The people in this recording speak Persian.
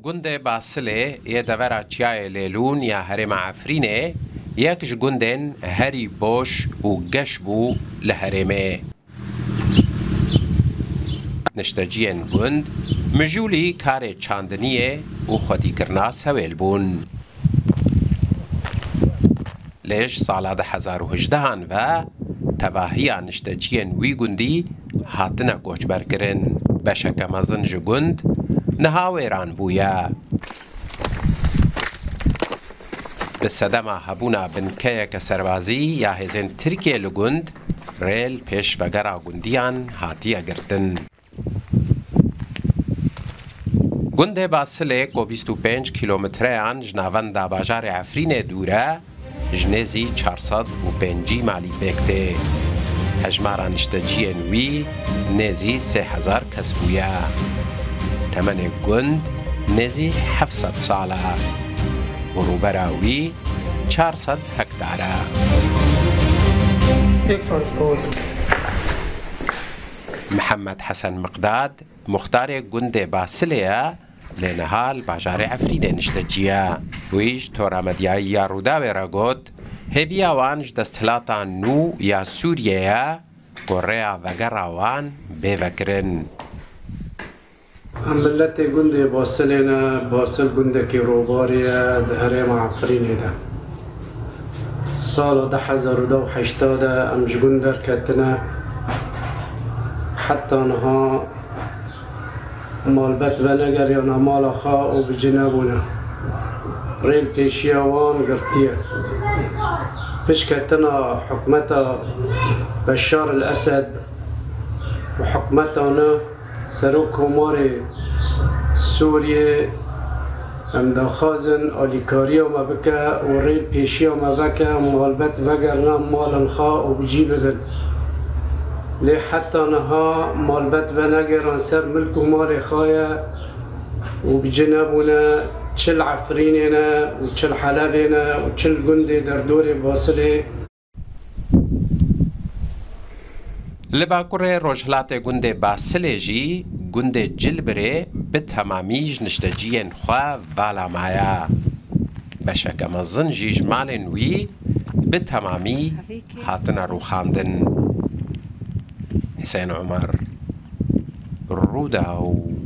گنده باسله یه دورا چیای لیلون یا هرم عفرینه یکش گندن هری باش و گش بو لهرمه. نشتجین گند مجولی کار چاندنیه و خودی کرنا سویل بون. لیش سالا 2018 و تواهی نشتجین وی گندی هاتنا گوچبر کرن بشک مزن جگند نهاویران بویا. بسدما هبونا بنکه سربازی یا هزین ترکیه لگند ریل پیش وگرا گندیان هاتی اگرتن. گنده باسله کو 25 کیلومتریان جناوند باجار عفرین دوره جنزی 405 مالی بکته. هجمارا نشتجین وی نزی 3000 کس بویا. تمن گند نزی 700 ساله و روبراوی 400 هکتاره. محمد حسن مقداد مختار گند باسله لنهال باجار عفرین نشتجیه. ویش تورامدیای یا روداوی را گود هیوی آوانج دستلاتا نو یا سوریه گریا وگراوان بیوکرن. ملت گند باسلنا باسل گند کی روباریه دهرم عفرینه ده. سال 2018 امش گندر کتنا حتی نها مالبت و نگر یا نمال خا و بجنبونه ریل پیشی آوان گرتیه پیش کتنا حکمت بشار الاسد و حکمتانه سرو کمار سوریه امداخازن آلیکاری ما بکه و ریل پیشی ما بکه مالبت وگرنا مالن خا و بجی ببن لی حتی نها مالبت و نگران سر ملک و مال خایه و بجنبونه چل عفرینینا و چل حلبینا و چل گنده در دور باصله. لباکور روجلات گنده باصله جی گنده جلبره به تمامیج نشتجین خواه والا مایا. بشک مزن جیج مالن وی به تمامی هاتنا رو خاندن. حسین عمر روداو